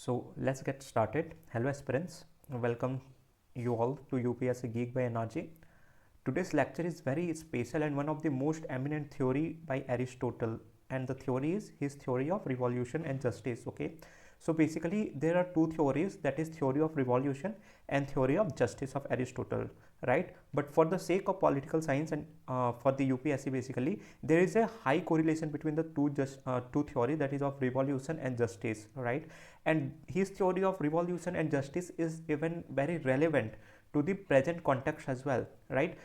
So let's get started. Hello aspirants, welcome you all to UPSC Geek by NRG. Today's lecture is very special and one of the most eminent theory by Aristotle, and the theory is his theory of revolution and justice. Okay, so basically there are two theories, that is theory of revolution and theory of justice of Aristotle, right? But for the sake of political science and for the UPSC, basically there is a high correlation between the two theory, that is of revolution and justice, right? And his theory of revolution and justice is even very relevant to the present context as well, right?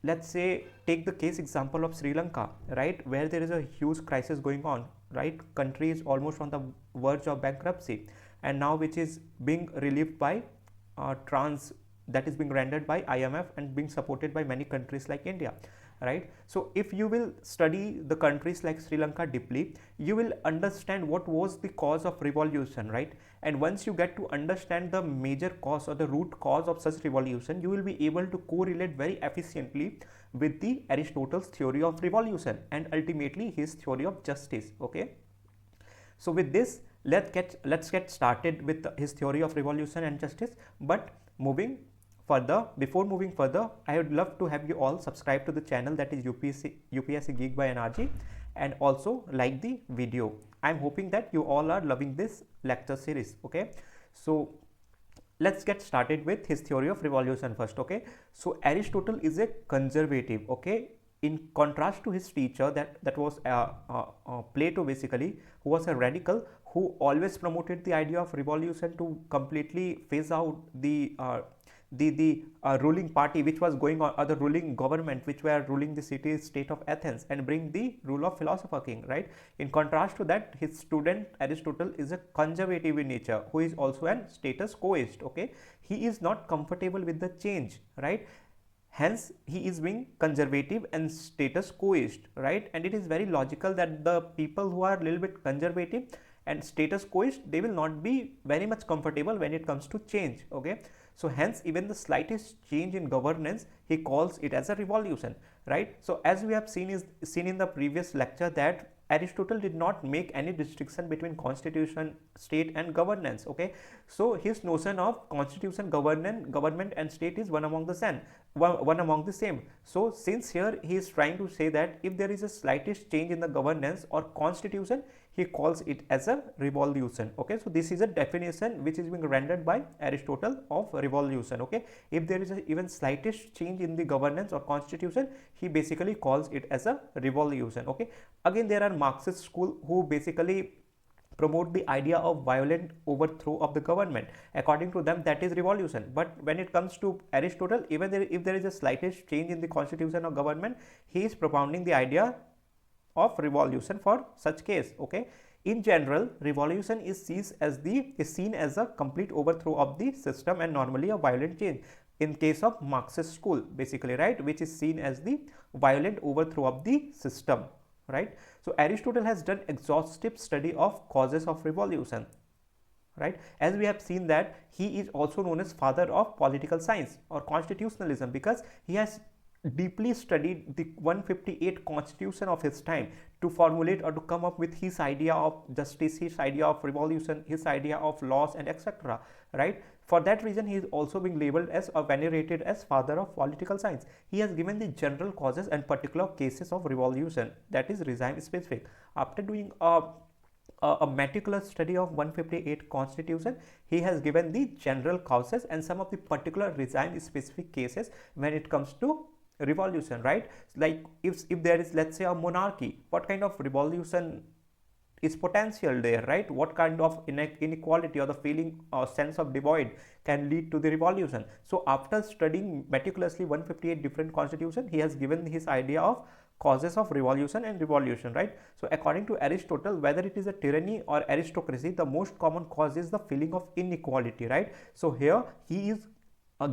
Let's say take the case example of Sri Lanka, right, where there is a huge crisis going on, right? Country is almost on the verge of bankruptcy, and now which is being relieved by trans that is being rendered by IMF and being supported by many countries like India, right? So if you will study the countries like Sri Lanka deeply, you will understand what was the cause of revolution, right? And once you get to understand the major cause or the root cause of such revolution, you will be able to correlate very efficiently with the Aristotle's theory of revolution and ultimately his theory of justice. Okay, so with this, let's get started with his theory of revolution and justice. But before moving further, I would love to have you all subscribe to the channel, that is UPSC Geek by NRG, and also like the video. I'm hoping that you all are loving this lecture series. Okay, so let's get started with his theory of revolution first. Okay, so Aristotle is a conservative, okay, in contrast to his teacher that was Plato, basically, who was a radical, who always promoted the idea of revolution to completely phase out the ruling party which was going on, or the ruling government which were ruling the state of Athens, and bring the rule of philosopher king, right? In contrast to that, his student Aristotle is a conservative in nature, who is also an status quoist. Okay, he is not comfortable with the change, right? Hence he is being conservative and status quoist, right? And it is very logical that the people who are a little bit conservative and status quoist, they will not be very much comfortable when it comes to change. Okay, so hence even the slightest change in governance, he calls it as a revolution, right? So as we have seen in the previous lecture, that Aristotle did not make any distinction between constitution, state and governance. Okay, so his notion of constitution, government and state is one among the same. So since here he is trying to say that if there is a slightest change in the governance or constitution, he calls it as a revolution. Okay, so this is a definition which is being rendered by Aristotle of revolution. Okay, if there is a even slightest change in the governance or constitution, he basically calls it as a revolution. Okay, again there are Marxist school who basically promote the idea of violent overthrow of the government. According to them, that is revolution. But when it comes to Aristotle, even if there is a slightest change in the constitution or government, he is propounding the idea of revolution for such case. Okay, in general, revolution is seen as a complete overthrow of the system and normally a violent change. In case of Marxist school, basically, right, which is seen as the violent overthrow of the system, right? So Aristotle has done exhaustive study of causes of revolution, right? As we have seen that he is also known as father of political science or constitutionalism, because he has deeply studied the 158 constitution of his time to formulate or to come up with his idea of justice, his idea of revolution, his idea of laws and etc., right? For that reason, he is also being labeled as or venerated as father of political science. He has given the general causes and particular cases of revolution, that is regime specific. After doing a meticulous study of 158 constitution, he has given the general causes and some of the particular regime specific cases when it comes to revolution, right? Like if there is, let's say, a monarchy, what kind of revolution is potential there, right? What kind of inequality or the feeling or sense of divide can lead to the revolution? So after studying meticulously 158 different constitution, he has given his idea of causes of revolution and revolution, right? So according to Aristotle, whether it is a tyranny or aristocracy, the most common cause is the feeling of inequality, right? So here he is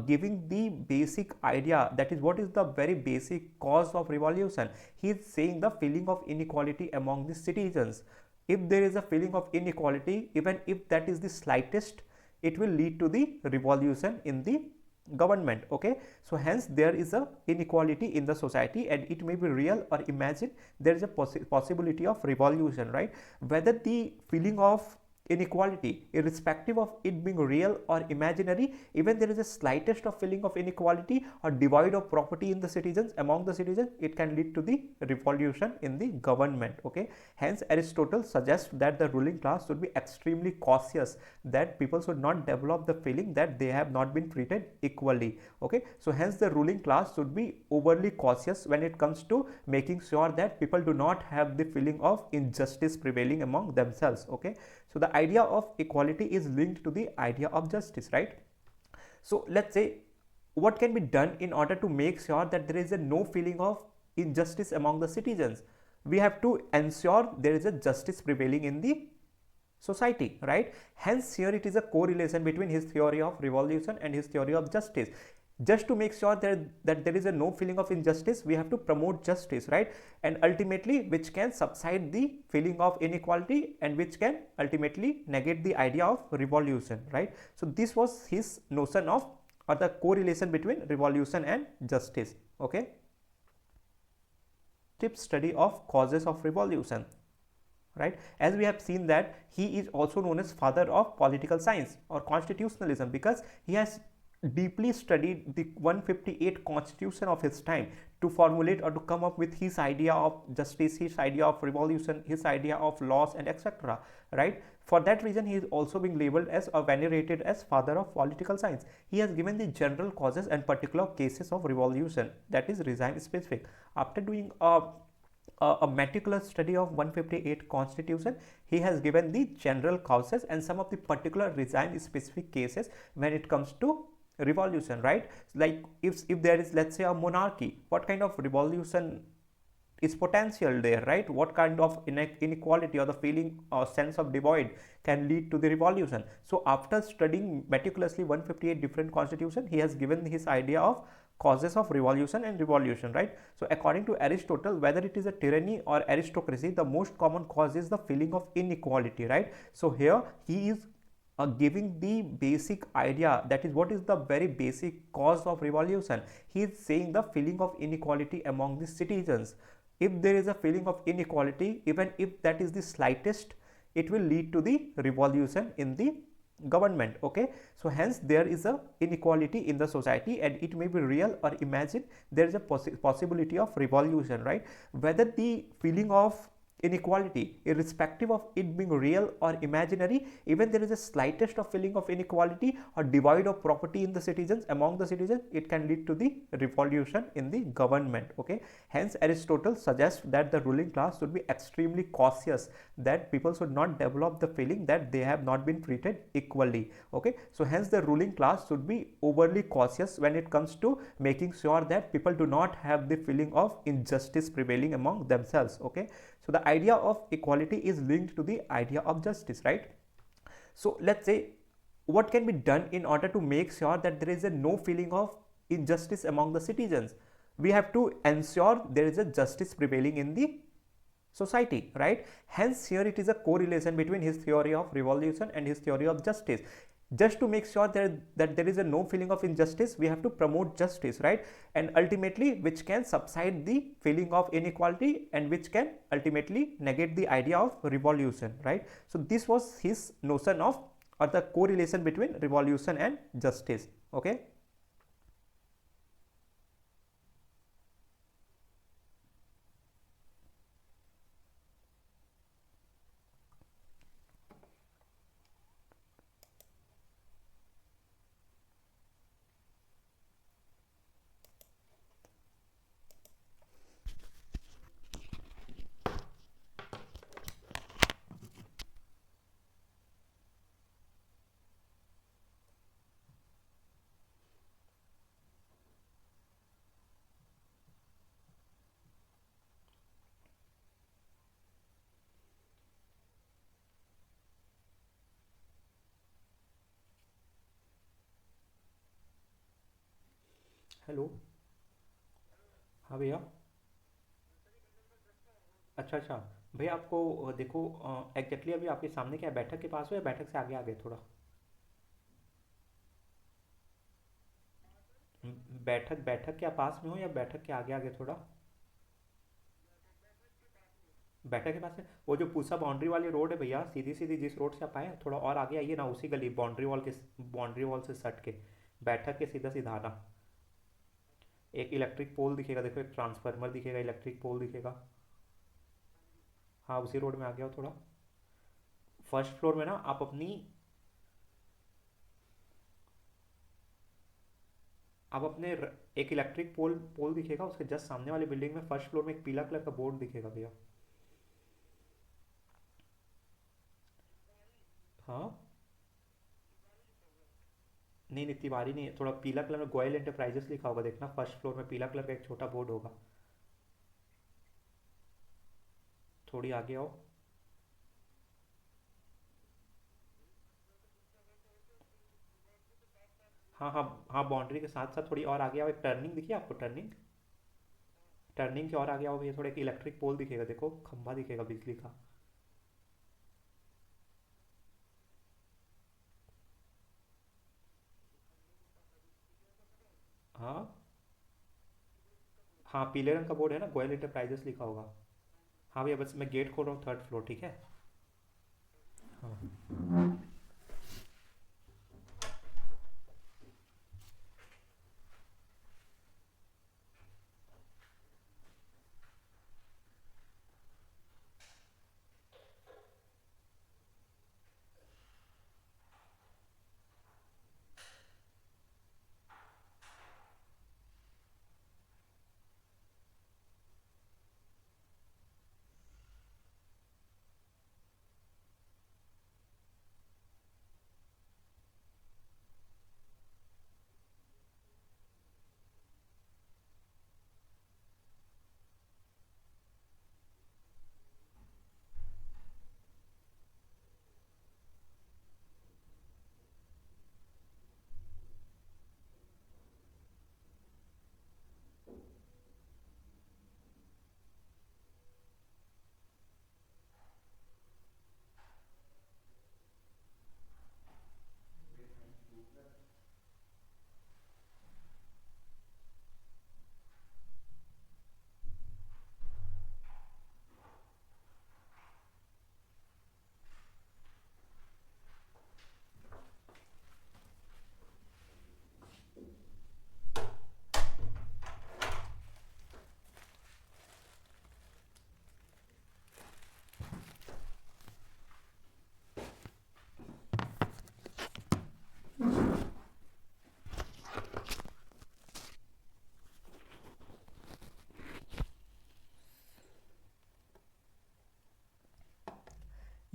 giving the basic idea, that is what is the very basic cause of revolution. He is saying the feeling of inequality among the citizens. If there is a feeling of inequality, even if that is the slightest, it will lead to the revolution in the government. Okay, so hence there is a inequality in the society, and it may be real or imagined. There is a possibility of revolution, right? Whether the feeling of inequality, irrespective of it being real or imaginary. Even there is a slightest of feeling of inequality or divide of property in the citizens, among the citizens, it can lead to the revolution in the government. Okay, hence Aristotle suggests that the ruling class should be extremely cautious, that people should not develop the feeling that they have not been treated equally. Okay, so hence the ruling class should be overly cautious when it comes to making sure that people do not have the feeling of injustice prevailing among themselves. Okay, so the idea of equality is linked to the idea of justice, right? So let's say, what can be done in order to make sure that there is a no feeling of injustice among the citizens? We have to ensure there is a justice prevailing in the society, right? Hence here it is a correlation between his theory of revolution and his theory of justice. Just to make sure that there is a no feeling of injustice, we have to promote justice, right? And ultimately which can subside the feeling of inequality and which can ultimately negate the idea of revolution, right? So this was his notion of, or the correlation between revolution and justice. Okay, deep study of causes of revolution, right? As we have seen that he is also known as father of political science or constitutionalism, because he has deeply studied the 158 constitution of his time to formulate or to come up with his idea of justice, his idea of revolution, his idea of laws, and etc., right? For that reason he is also being labeled as or venerated as father of political science. He has given the general causes and particular cases of revolution, that is regime specific. After doing a meticulous study of 158 constitution, he has given the general causes and some of the particular regime specific cases when it comes to revolution, right? Like if there is, let's say, a monarchy, what kind of revolution is potential there, right? What kind of inequality or the feeling or sense of divide can lead to the revolution? So after studying meticulously 158 different constitution, he has given his idea of causes of revolution and revolution, right? So according to Aristotle, whether it is a tyranny or aristocracy, the most common cause is the feeling of inequality, right? So here he is giving the basic idea, that is what is the very basic cause of revolution. He is saying the feeling of inequality among the citizens. If there is a feeling of inequality, even if that is the slightest, it will lead to the revolution in the government. Okay, so hence there is a inequality in the society, and it may be real or imagined, there is a possibility of revolution, right? Whether the feeling of inequality, irrespective of it being real or imaginary, even there is a slightest of feeling of inequality or divide of property in the citizens, among the citizens, it can lead to the revolution in the government. Okay, hence Aristotle suggests that the ruling class should be extremely cautious, that people should not develop the feeling that they have not been treated equally. Okay, so hence the ruling class should be overly cautious when it comes to making sure that people do not have the feeling of injustice prevailing among themselves. Okay, so the idea of equality is linked to the idea of justice, right? So let's say, what can be done in order to make sure that there is a no feeling of injustice among the citizens? We have to ensure there is a justice prevailing in the society, right? Hence here it is a correlation between his theory of revolution and his theory of justice. Just to make sure that there is a no feeling of injustice, we have to promote justice, right? And ultimately which can subside the feeling of inequality and which can ultimately negate the idea of revolution, right? So this was his notion of, or the correlation between revolution and justice. Okay, hello, हाँ भैया। अच्छा अच्छा, भैया आपको देखो, exactly अभी आपके सामने क्या है, बैठक के पास हो या बैठक से आगे आगे थोड़ा? बैठक बैठक के पास में हो या बैठक के आगे आगे थोड़ा? बैठक के पास है वो जो पूसा बाउंड्री वाली रोड है भैया, सीधी सीधी जिस रोड से आप आए थोड़ा और आगे आइए ना, उसी गली बाउंड्री वॉल से सट के बैठक के सीधा सीधा आना। एक इलेक्ट्रिक पोल दिखेगा, देखो एक ट्रांसफार्मर दिखेगा, इलेक्ट्रिक पोल दिखेगा। हाँ उसी रोड में आ गया हो थोड़ा। फर्स्ट फ्लोर में ना आप अपनी, आप अपने एक इलेक्ट्रिक पोल पोल दिखेगा, उसके जस्ट सामने वाली बिल्डिंग में फर्स्ट फ्लोर में एक पीला कलर का बोर्ड दिखेगा भैया। हाँ नहीं नहीं, तिवारी नहीं है, थोड़ा पीला कलर में गोयल एंटरप्राइजेस लिखा होगा, देखना फर्स्ट फ्लोर में पीला कलर का एक छोटा बोर्ड होगा। थोड़ी आगे आओ। हाँ हाँ हाँ, बाउंड्री के साथ साथ थोड़ी और आगे आओ, एक टर्निंग दिखिए आपको, टर्निंग, टर्निंग के और आगे आओ भैया, थोड़ा एक इलेक्ट्रिक पोल दिखेगा, देखो खंभा दिखेगा बिजली का। हाँ हाँ, पीले रंग का बोर्ड है ना, गोयल एंटरप्राइजेस लिखा होगा। हाँ भैया बस मैं गेट खोल रहा हूँ, थर्ड फ्लोर, ठीक है। हाँ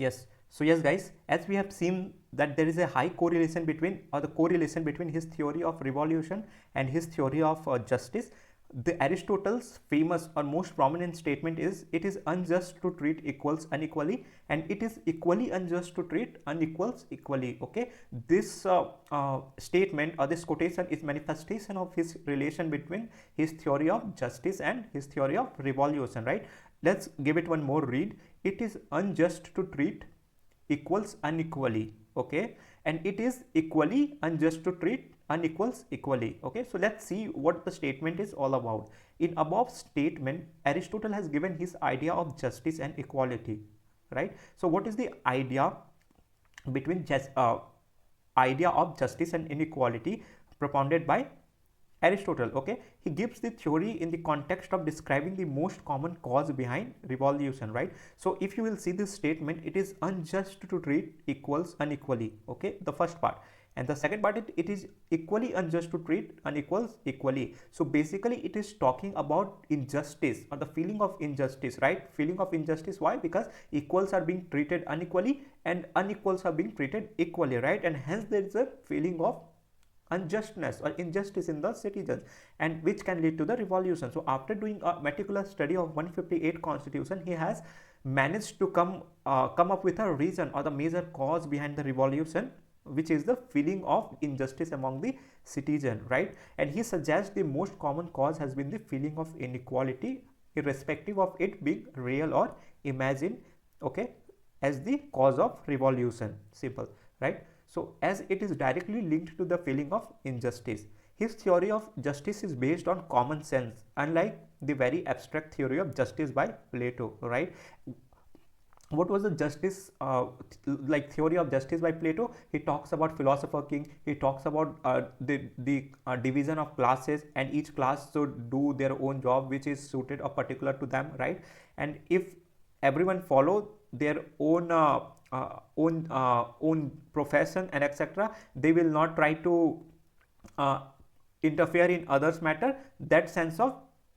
yes, so yes guys, as we have seen that there is a high correlation between, or the correlation between his theory of revolution and his theory of justice. The Aristotle's famous or most prominent statement is, it is unjust to treat equals unequally, and it is equally unjust to treat unequals equally. Okay, this statement or this quotation is manifestation of his relation between his theory of justice and his theory of revolution, right? Let's give it one more read. It is unjust to treat equals unequally, okay, and it is equally unjust to treat unequals equally. Okay, so let's see what the statement is all about. In above statement, Aristotle has given his idea of justice and equality, right? So what is the idea between idea of justice and inequality propounded by Aristotle? Okay, he gives the theory in the context of describing the most common cause behind revolution, right? So if you will see this statement, it is unjust to treat equals unequally, okay, the first part. And the second part, it is equally unjust to treat unequals equally. So basically it is talking about injustice, or the feeling of injustice, right? Feeling of injustice, why? Because equals are being treated unequally and unequals are being treated equally, right? And hence there is a feeling of unjustness or injustice in the citizens, and which can lead to the revolution. So after doing a meticulous study of 158 constitution, he has managed to come up with a reason or the major cause behind the revolution, which is the feeling of injustice among the citizen, right? And he suggests the most common cause has been the feeling of inequality, irrespective of it being real or imagined, okay, as the cause of revolution. Simple, right? So as it is directly linked to the feeling of injustice, his theory of justice is based on common sense, unlike the very abstract theory of justice by Plato, right? What was the justice like theory of justice by Plato? He talks about philosopher king. He talks about the division of classes, and each class should do their own job which is suited or particular to them, right? And if everyone follow their own profession and etc., they will not try to uh, interfere in others matter. That sense of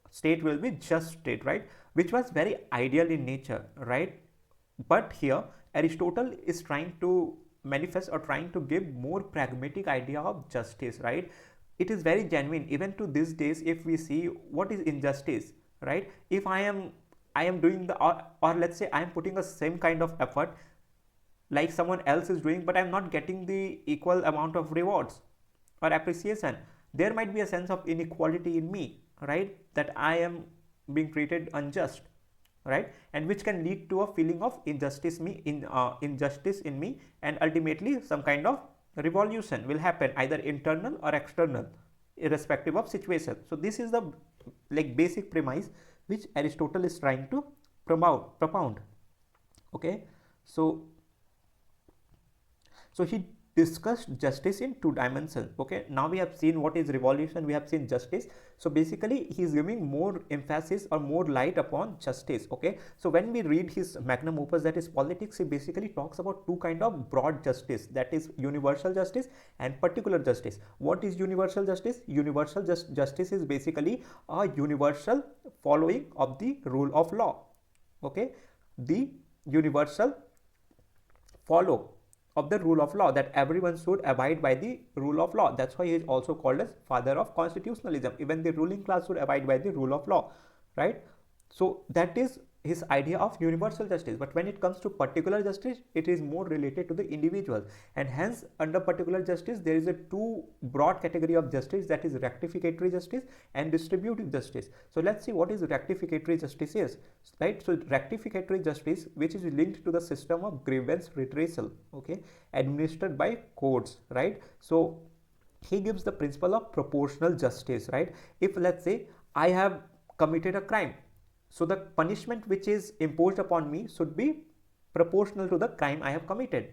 state will be just state, right? Which was very ideal in nature, right? But here Aristotle is trying to manifest or trying to give more pragmatic idea of justice, right? It is very genuine even to these days. If we see what is injustice, right? If I am doing the or let's say I am putting the same kind of effort like someone else is doing, but I'm not getting the equal amount of rewards or appreciation, there might be a sense of inequality in me, right? That I am being treated unjust, right? And which can lead to a feeling of injustice in me, and ultimately some kind of revolution will happen, either internal or external, irrespective of situation. So this is the like basic premise which Aristotle is trying to propound. Okay, so he discussed justice in two dimensions. Okay, now we have seen what is revolution, we have seen justice. So basically he is giving more emphasis or more light upon justice. Okay, so when we read his magnum opus, that is Politics, he basically talks about two kind of broad justice, that is universal justice and particular justice. What is universal justice? Universal justice is basically a universal following of the rule of law. Okay, the universal follow of the rule of law, that everyone should abide by the rule of law. That's why he is also called as father of constitutionalism. Even the ruling class should abide by the rule of law, right? So that is his idea of universal justice. But when it comes to particular justice, it is more related to the individual, and hence under particular justice there is a two broad category of justice, that is rectificatory justice and distributive justice. So let's see what is rectificatory justice is, right? So rectificatory justice, which is linked to the system of grievance redressal, okay, administered by courts, right? So he gives the principle of proportional justice, right? If let's say I have committed a crime, so the punishment which is imposed upon me should be proportional to the crime I have committed.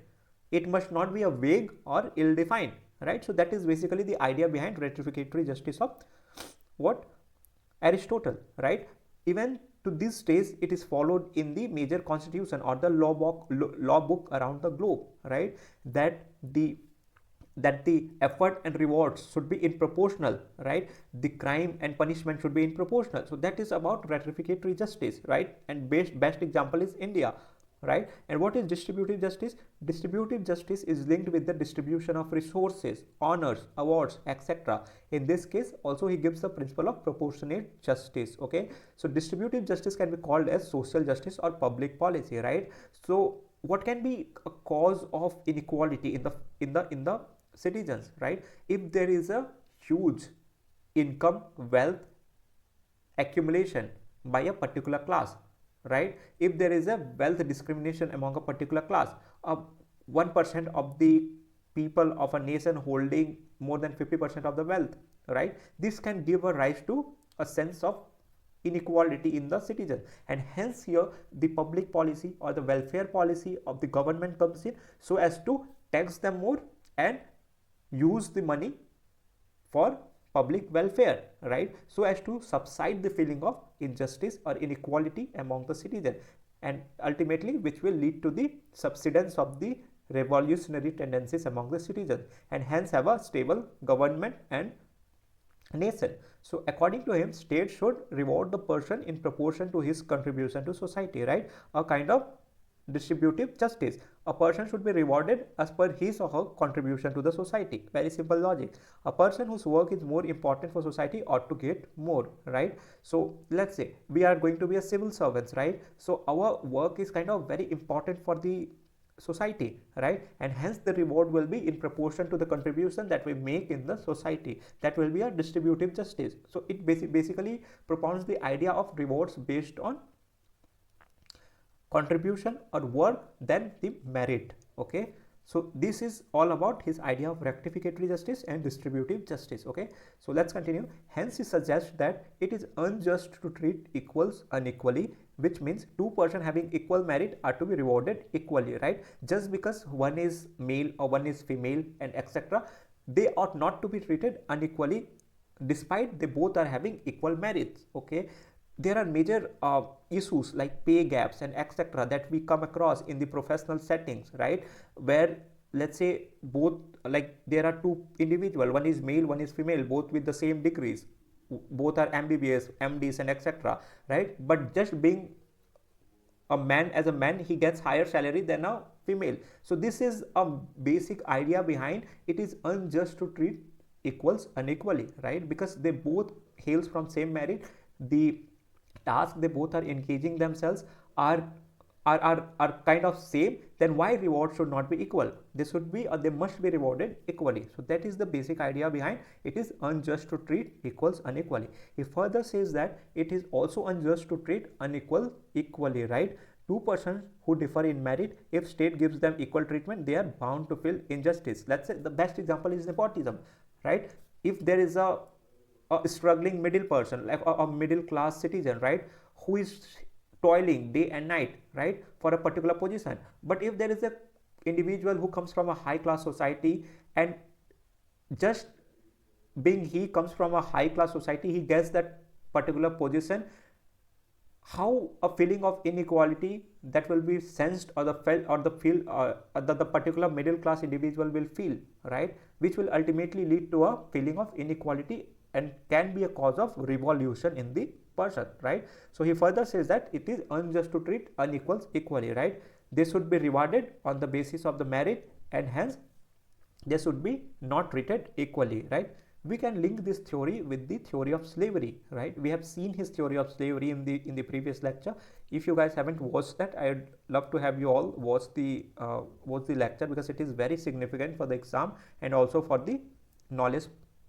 It must not be a vague or ill-defined, right? So that is basically the idea behind rectificatory justice of what? Aristotle, right? Even to this stage it is followed in the major constitution or the law book around the globe, right? That the effort and rewards should be in proportional, right? The crime and punishment should be in proportional. So that is about rectificatory justice, right? And best example is India, right? And what is distributive justice? Distributive justice is linked with the distribution of resources, honors, awards, etc. In this case also he gives the principle of proportionate justice. Okay, so distributive justice can be called as social justice or public policy, right? So what can be a cause of inequality in the citizens, right? If there is a huge income wealth accumulation by a particular class, right? If there is a wealth discrimination among a particular class, 1% of the people of a nation holding more than 50% of the wealth, right? This can give a rise to a sense of inequality in the citizen, and hence here the public policy or the welfare policy of the government comes in, so as to tax them more and use the money for public welfare, right? So as to subside the feeling of injustice or inequality among the citizen, and ultimately which will lead to the subsidence of the revolutionary tendencies among the citizens, and hence have a stable government and nation. So according to him, state should reward the person in proportion to his contribution to society, right? A kind of distributive justice. A person should be rewarded as per his or her contribution to the society. Very simple logic. A person whose work is more important for society ought to get more, right? So let's say we are going to be a civil servants, right? So our work is kind of very important for the society, right? And hence the reward will be in proportion to the contribution that we make in the society. That will be a distributive justice. So it basically propounds the idea of rewards based on contribution or work than the merit. Okay, So this is all about his idea of rectificatory justice and distributive justice. Okay, so let's continue. Hence he suggests that it is unjust to treat equals unequally, which means two persons having equal merit are to be rewarded equally, right? Just because one is male or one is female and etc., they ought not to be treated unequally despite they both are having equal merits. Okay, there are major issues like pay gaps and etc. that we come across in the professional settings, right? Where let's say both, like there are two individual, one is male, one is female, both with the same degrees, both are MBBS, MDs and etc., right? But just being a man, as a man he gets higher salary than a female. So this is a basic idea behind it is unjust to treat equals unequally, right? Because they both hails from same merit, the task they both are engaging themselves are kind of same, then why reward should not be equal? They should be, or they must be rewarded equally. So that is the basic idea behind it is unjust to treat equals unequally. He further says that it is also unjust to treat unequal equally, right? Two persons who differ in merit, if state gives them equal treatment, they are bound to feel injustice. Let's say the best example is nepotism, right? If there is a struggling middle person, like a middle class citizen, right, who is toiling day and night, right, for a particular position, but if there is a individual who comes from a high class society, and just being he comes from a high class society, he gets that particular position, how a feeling of inequality that will be sensed or the felt or the feel that the particular middle class individual will feel, right, which will ultimately lead to a feeling of inequality and can be a cause of revolution in the person, right? So he further says that it is unjust to treat unequals equally, right? They should be rewarded on the basis of the merit, and hence they should be not treated equally, right? We can link this theory with the theory of slavery, right? We have seen his theory of slavery in the previous lecture. If you guys haven't watched that, I'd love to have you all watch the lecture, because it is very significant for the exam and also for the knowledge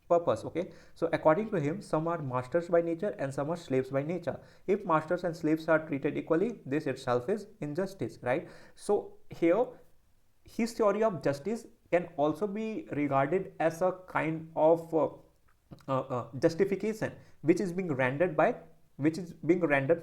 purpose. Okay, so according to him, some are masters by nature and some are slaves by nature. If masters and slaves are treated equally, this itself is injustice, right? So here his theory of justice can also be regarded as a kind of justification which is being rendered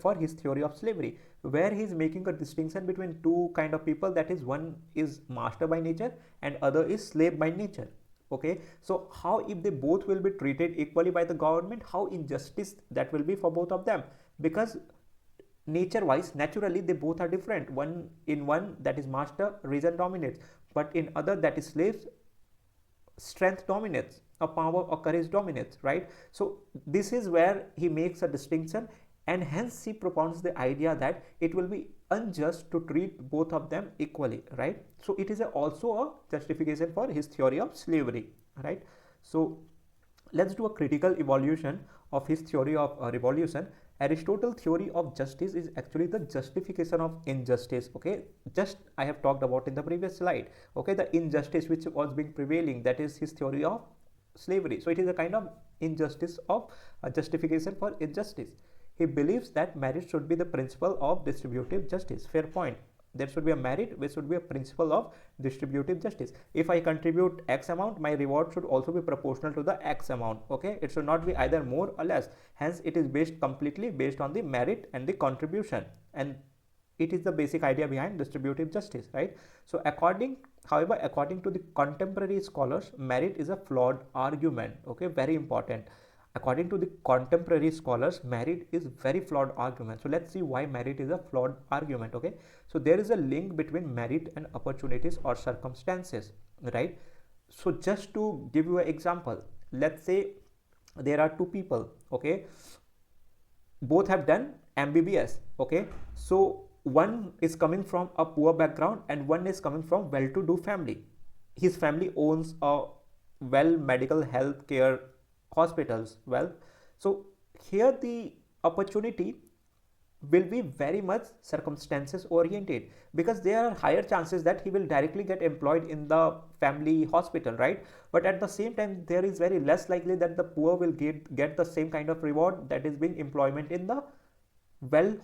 for his theory of slavery, where he is making a distinction between two kind of people, that is, one is master by nature and other is slave by nature. Okay, so how if they both will be treated equally by the government, how injustice that will be for both of them, because nature wise, naturally they both are different. One that is master, reason dominates, but in other that is slaves, strength dominates, or power or courage dominates, right? So this is where he makes a distinction, and hence he propounds the idea that it will be unjust to treat both of them equally, right? So it is also a justification for his theory of slavery, right? So let's do a critical evaluation of his theory of revolution. Aristotle's theory of justice is actually the justification of injustice. Okay, just I have talked about in the previous slide. Okay, the injustice which was being prevailing, that is his theory of slavery. So it is a kind of injustice of a justification for injustice. He believes that merit should be the principle of distributive justice. Fair point. There should be a merit, which should be a principle of distributive justice. If I contribute X amount, my reward should also be proportional to the X amount. Okay, it should not be either more or less. Hence, it is completely based on the merit and the contribution, and it is the basic idea behind distributive justice, right? So however, according to the contemporary scholars, merit is a flawed argument. Okay, very important. According to the contemporary scholars, merit is very flawed argument. So let's see why merit is a flawed argument. Okay, so there is a link between merit and opportunities or circumstances, right? So just to give you an example, let's say there are two people. Okay, both have done MBBS. Okay, so one is coming from a poor background and one is coming from well-to-do family. His family owns a well medical health care hospitals. Well, so here the opportunity will be very much circumstances oriented, because there are higher chances that he will directly get employed in the family hospital, right? But at the same time, there is very less likely that the poor will get the same kind of reward, that is being employment in the well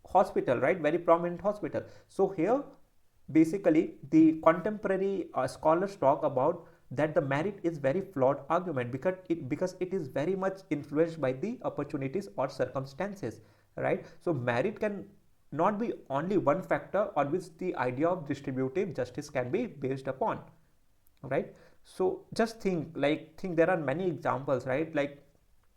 hospital, right? Very prominent hospital. So here basically the contemporary scholars talk about that the merit is very flawed argument because it is very much influenced by the opportunities or circumstances, right? So merit can not be only one factor on which the idea of distributive justice can be based upon, right? So just think there are many examples, right? Like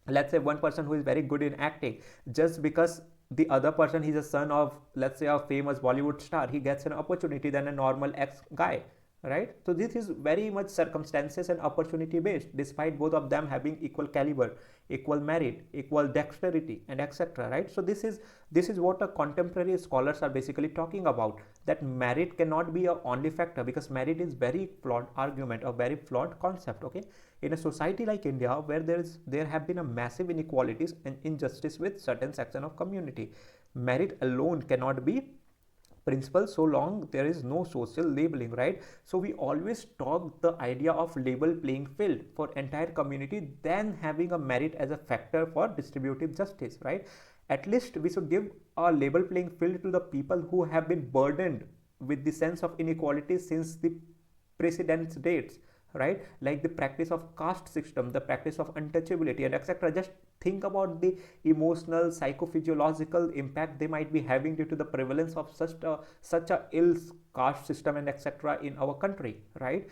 let's say one person who is very good in acting, just because the other person he's a son of, let's say, a famous Bollywood star, he gets an opportunity than a normal ex guy, right? So this is very much circumstances and opportunity based, despite both of them having equal caliber, equal merit, equal dexterity, and etc., right? So this is what a contemporary scholars are basically talking about, that merit cannot be a only factor, because merit is very flawed argument, a very flawed concept. Okay, in a society like India, where there have been a massive inequalities and injustice with certain section of community, merit alone cannot be principle so long there is no social labeling, right? So we always talk the idea of level playing field for entire community, then having a merit as a factor for distributive justice, right? At least we should give a level playing field to the people who have been burdened with the sense of inequality since the precedent dates, right? Like the practice of caste system, the practice of untouchability, and etc. Just think about the emotional psychophysiological impact they might be having due to the prevalence of such a ill caste system and etc. in our country, right?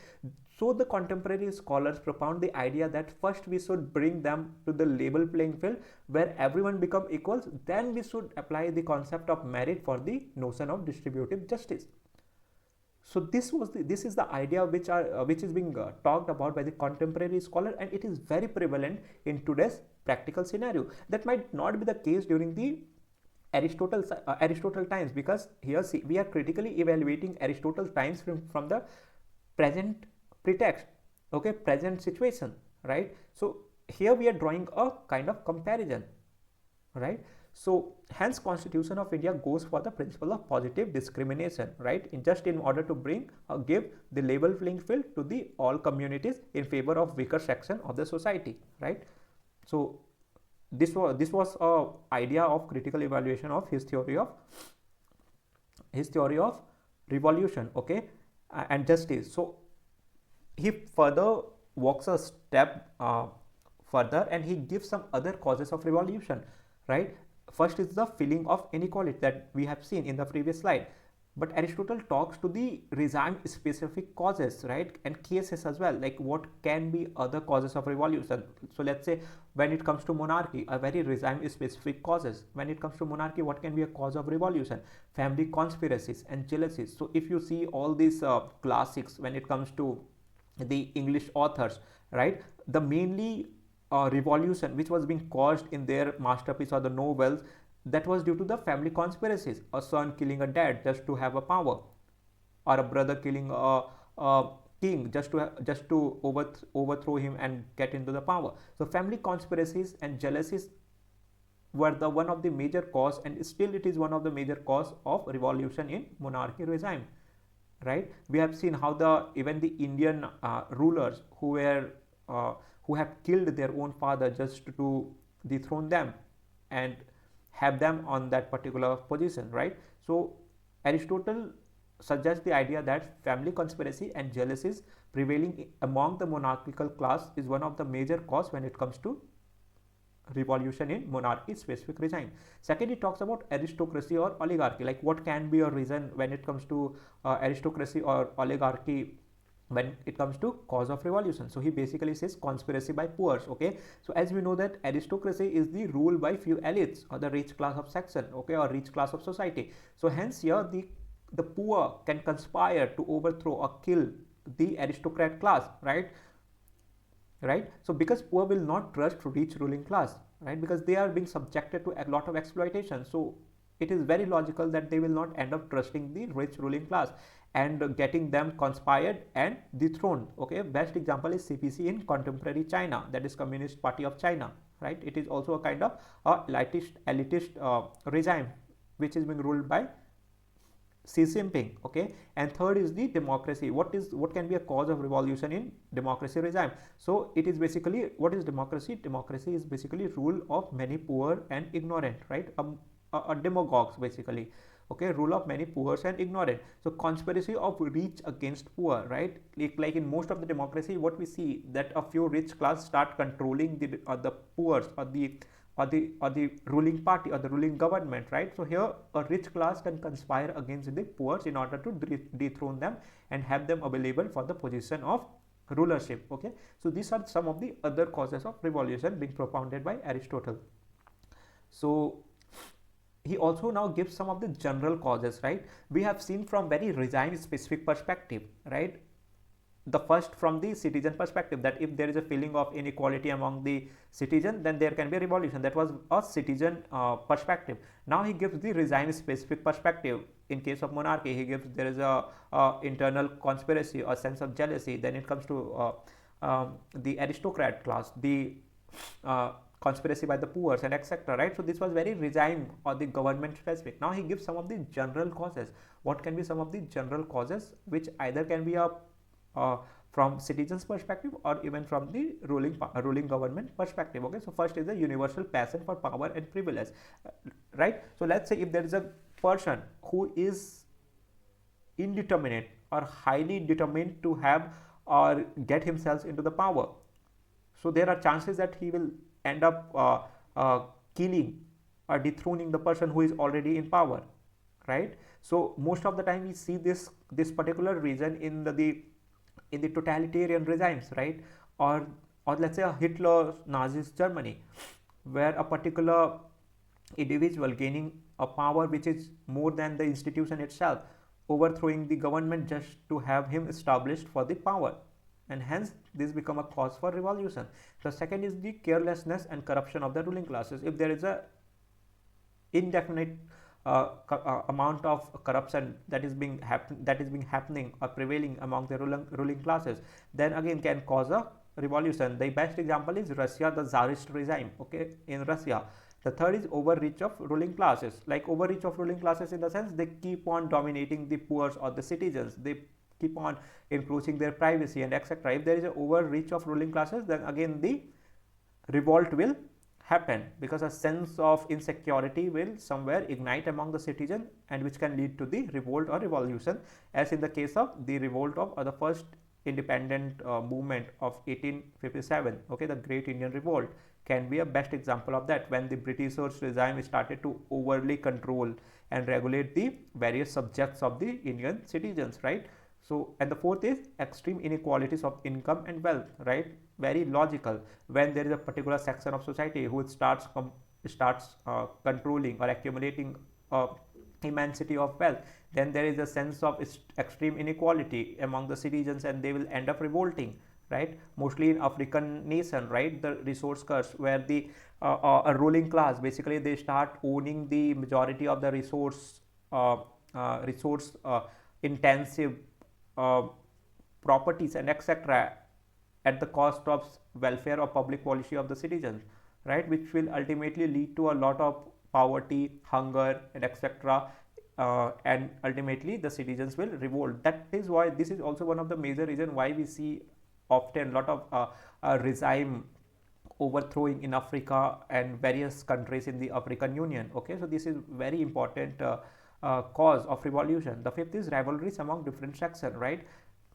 So the contemporary scholars propound the idea that first we should bring them to the level playing field where everyone become equals, then we should apply the concept of merit for the notion of distributive justice. So this is the idea which is being talked about by the contemporary scholar, and it is very prevalent in today's practical scenario. That might not be the case during the Aristotle times, because here see, we are critically evaluating Aristotle times from the present pretext, okay, present situation, right? So here we are drawing a kind of comparison, right? So hence Constitution of India goes for the principle of positive discrimination, right? In order to bring or give the level playing field to the all communities in favor of weaker section of the society, right? So this was a idea of critical evaluation of his theory of revolution, okay, and justice. So he further walks a step further, and he gives some other causes of revolution, right? First is the feeling of inequality that we have seen in the previous slide, but Aristotle talks to the regime specific causes, right, and cases as well, like what can be other causes of revolution. So let's say when it comes to monarchy, a very regime specific causes. When it comes to monarchy, what can be a cause of revolution? Family conspiracies and jealousies. So if you see all these classics, when it comes to the English authors, right, the mainly revolution which was being caused in their masterpiece or the novels, that was due to the family conspiracies, a son killing a dad just to have a power, or a brother killing a king just to overthrow him and get into the power. So family conspiracies and jealousies were the one of the major cause, and still it is one of the major cause of revolution in monarchy regime, right? We have seen how even the Indian rulers who have killed their own father just to dethrone them and have them on that particular position, right? So Aristotle suggests the idea that family conspiracy and jealousies prevailing among the monarchical class is one of the major cause when it comes to revolution in monarchy specific regime. Second, he talks about aristocracy or oligarchy, like what can be a reason when it comes to aristocracy or oligarchy when it comes to cause of revolution. So he basically says conspiracy by poors, okay. So as we know that aristocracy is the rule by few elites or the rich class of section, okay, or rich class of society. So hence here the poor can conspire to overthrow or kill the aristocrat class, right? So because poor will not trust rich ruling class, right, because they are being subjected to a lot of exploitation. So it is very logical that they will not end up trusting the rich ruling class and getting them conspired and dethroned, okay. Best example is CPC in contemporary China, that is Communist Party of China, right? It is also a kind of elitist regime which is being ruled by Xi Jinping, okay. And third is the democracy. What can be a cause of revolution in democracy regime? So it is basically, what is democracy? Democracy is basically rule of many poor and ignorant, right? A demagogues basically, okay, rule of many, poor and ignorant. So conspiracy of rich against poor, right? Like in most of the democracy, what we see that a few rich class start controlling the poor or the ruling party or the ruling government, right? So here a rich class can conspire against the poor in order to dethrone them and have them available for the position of rulership. Okay, so these are some of the other causes of revolution being propounded by Aristotle. So he also now gives some of the general causes, right? We have seen from very regime specific perspective, right? The first from the citizen perspective, that if there is a feeling of inequality among the citizen, then there can be a revolution. That was a citizen perspective. Now he gives the regime specific perspective. In case of monarchy, he gives there is a internal conspiracy or sense of jealousy. Then it comes to the aristocrat class, the conspiracy by the poor and etc., right? So this was very regime or the government specific. Now he gives some of the general causes. What can be some of the general causes which either can be from citizens perspective or even from the ruling government perspective? Okay, so first is the universal passion for power and privilege, right? So let's say if there is a person who is indeterminate or highly determined to have or get himself into the power, so there are chances that he will end up killing or dethroning the person who is already in power, right? So most of the time we see this particular reason in the totalitarian regimes, right? Or let's say a Hitler Nazi Germany, where a particular individual gaining a power which is more than the institution itself, overthrowing the government just to have him established for the power, and hence this become a cause for revolution. The second is the carelessness and corruption of the ruling classes. If there is a indefinite amount of corruption that is being happening or prevailing among the ruling classes, then again can cause a revolution. The best example is Russia, the Tsarist regime, okay, in Russia. The third is overreach of ruling classes, like overreach of ruling classes in the sense they keep on dominating the poor or the citizens, they keep on encroaching their privacy and etc. If there is an overreach of ruling classes, then again the revolt will happen, because a sense of insecurity will somewhere ignite among the citizen, and which can lead to the revolt or revolution, as in the case of the revolt of the first independent movement of 1857, okay, the Great Indian Revolt can be a best example of that, when the Britishers regime started to overly control and regulate the various subjects of the Indian citizens, right? So, and the fourth is extreme inequalities of income and wealth, right? Very logical. When there is a particular section of society who starts controlling or accumulating immensity of wealth, then there is a sense of extreme inequality among the citizens, and they will end up revolting, right? Mostly in African nation, right? The resource curse, where the a ruling class basically they start owning the majority of the resource intensive properties and etc. at the cost of welfare or public policy of the citizens, right? Which will ultimately lead to a lot of poverty, hunger, and etc. And ultimately the citizens will revolt. That is why this is also one of the major reasons why we see often a lot of regime overthrowing in Africa and various countries in the African Union. Okay, so this is very important cause of revolution. The fifth is rivalries among different sections, right?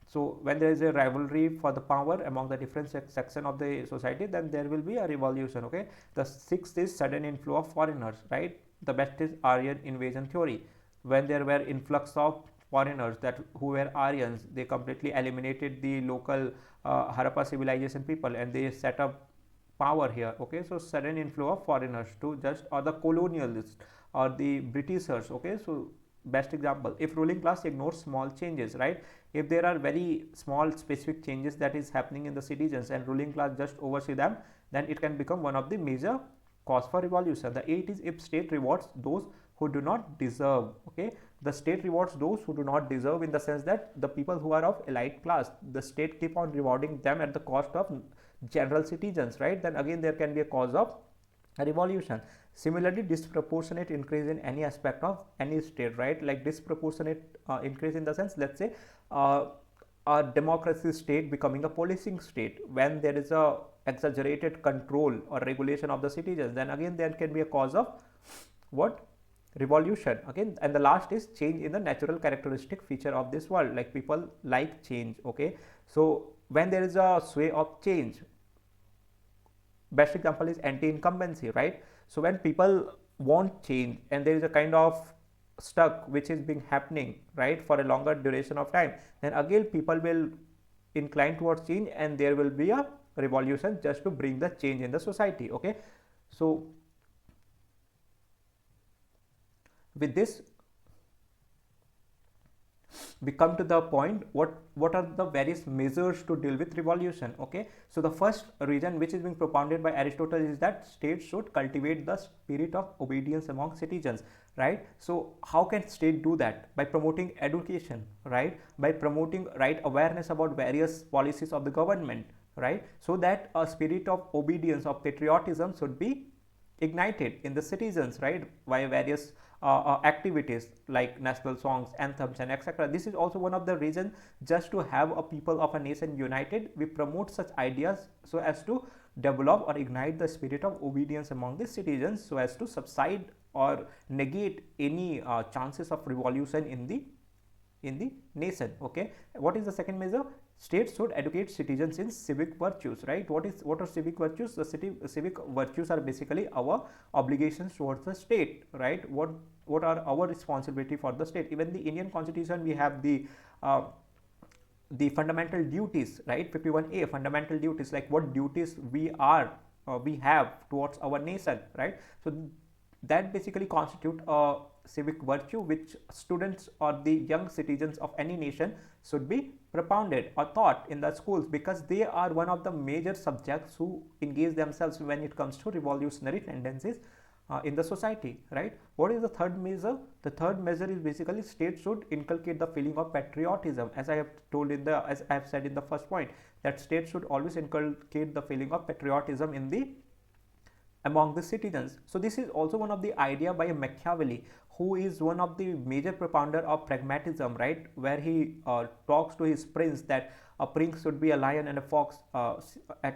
So when there is a rivalry for the power among the different section of the society, then there will be a revolution. Okay, the sixth is sudden inflow of foreigners, right? The best is Aryan invasion theory. When there were influx of foreigners that who were Aryans, they completely eliminated the local Harappa civilization people, and they set up power here. Okay, so sudden inflow of foreigners to just, or the colonialists or the Britishers. Okay, so best example, if ruling class ignores small changes, right? If there are very small specific changes that is happening in the citizens and ruling class just oversee them, then it can become one of the major cause for revolution. The eighth is if state rewards those who do not deserve. Okay, the state rewards those who do not deserve, in the sense that the people who are of elite class, the state keep on rewarding them at the cost of general citizens, right? Then again there can be a cause of a revolution. Similarly, disproportionate increase in any aspect of any state, right? Like disproportionate increase in the sense, let's say a democracy state becoming a policing state, when there is a exaggerated control or regulation of the citizens, then again there can be a cause of what? revolution. Okay, and the last is change in the natural characteristic feature of this world, like people like change. Okay, so when there is a sway of change, best example is anti-incumbency, right? So when people want change and there is a kind of stuck which is being happening, right, for a longer duration of time, then again people will incline towards change and there will be a revolution just to bring the change in the society. Okay, so with this we come to the point, what are the various measures to deal with revolution. Okay, so the first reason which is being propounded by Aristotle is that states should cultivate the spirit of obedience among citizens, right? So how can state do that? By promoting education, right, by promoting right awareness about various policies of the government, right, so that a spirit of obedience, of patriotism should be ignited in the citizens, right, by various activities like national songs, anthems, and etc. This is also one of the reasons, just to have a people of a nation united, we promote such ideas so as to develop or ignite the spirit of obedience among the citizens, so as to subside or negate any chances of revolution in the nation. Okay, what is the second measure? States should educate citizens in civic virtues, right? What are civic virtues? The civic virtues are basically our obligations towards the state, right? What are our responsibility for the state? Even the Indian Constitution, we have the fundamental duties, right? 51A, fundamental duties, like what duties we have towards our nation, right? So that basically constitute a civic virtue which students or the young citizens of any nation should be propounded or taught in the schools, because they are one of the major subjects who engage themselves when it comes to revolutionary tendencies in the society, right? What is the third measure? The third measure is basically state should inculcate the feeling of patriotism, as I have said in the first point, that state should always inculcate the feeling of patriotism among the citizens. So this is also one of the idea by Machiavelli, who is one of the major propounder of pragmatism, right, where he talks to his prince that a prince should be a lion and a fox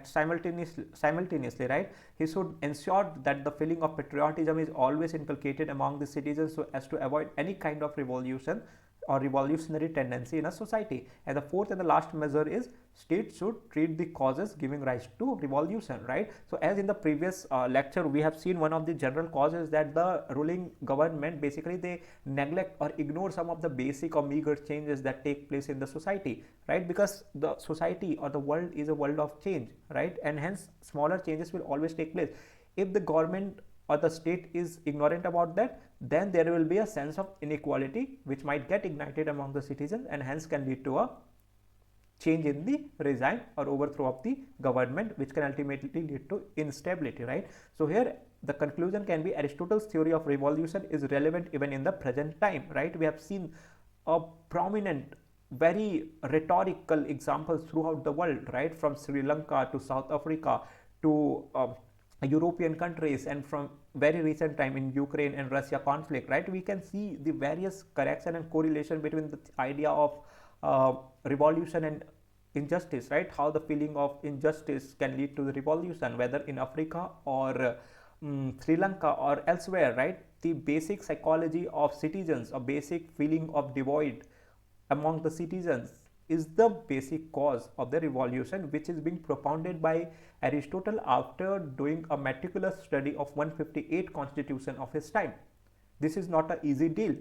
simultaneously, right? He should ensure that the feeling of patriotism is always inculcated among the citizens so as to avoid any kind of revolution or revolutionary tendency in a society. And the fourth and the last measure is states should treat the causes giving rise to revolution, right? So as in the previous lecture, we have seen one of the general causes that the ruling government basically they neglect or ignore some of the basic or meager changes that take place in the society, right? Because the society or the world is a world of change, right? And hence smaller changes will always take place. If the government or the state is ignorant about that, then there will be a sense of inequality which might get ignited among the citizens and hence can lead to a change in the regime or overthrow of the government, which can ultimately lead to instability, right? So here the conclusion can be Aristotle's theory of revolution is relevant even in the present time, right? We have seen a prominent, very rhetorical examples throughout the world, right, from Sri Lanka to South Africa to European countries, and from very recent time in Ukraine and Russia conflict, right? We can see the various correction and correlation between the idea of revolution and injustice, right? How the feeling of injustice can lead to the revolution, whether in Africa or Sri Lanka or elsewhere, right? The basic psychology of citizens, a basic feeling of divide among the citizens is the basic cause of the revolution, which is being propounded by Aristotle after doing a meticulous study of 158 constitution of his time. This is not an easy deal,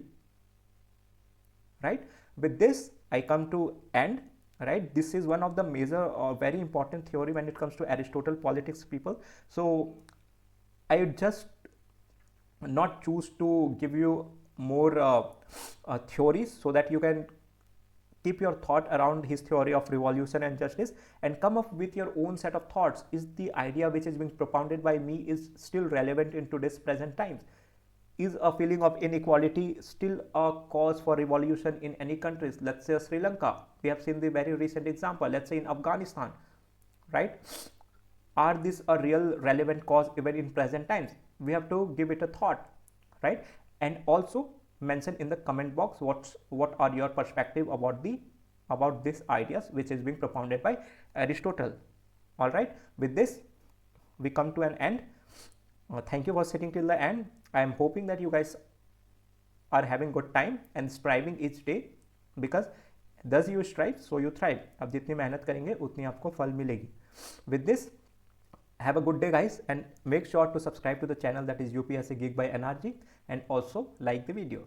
right? With this I come to end, right? This is one of the major very important theory when it comes to Aristotle politics, people. So I would just not choose to give you more theories so that you can keep your thought around his theory of revolution and justice and come up with your own set of thoughts. Is the idea which is being propounded by me is still relevant in today's present times? Is a feeling of inequality still a cause for revolution in any countries? Let's say Sri Lanka, we have seen the very recent example. Let's say in Afghanistan, right? Are this a real relevant cause even in present times? We have to give it a thought, right? And also mention in the comment box what are your perspective about these ideas which is being propounded by Aristotle. All right, with this we come to an end. Thank you for sitting till the end. I am hoping that you guys are having good time and striving each day, because thus you strive so you thrive. आप जितनी मेहनत करेंगे उतनी आपको फल मिलेगी. With this, have a good day guys, and make sure to subscribe to the channel, that is UPSC Geek by NRG, and also like the video.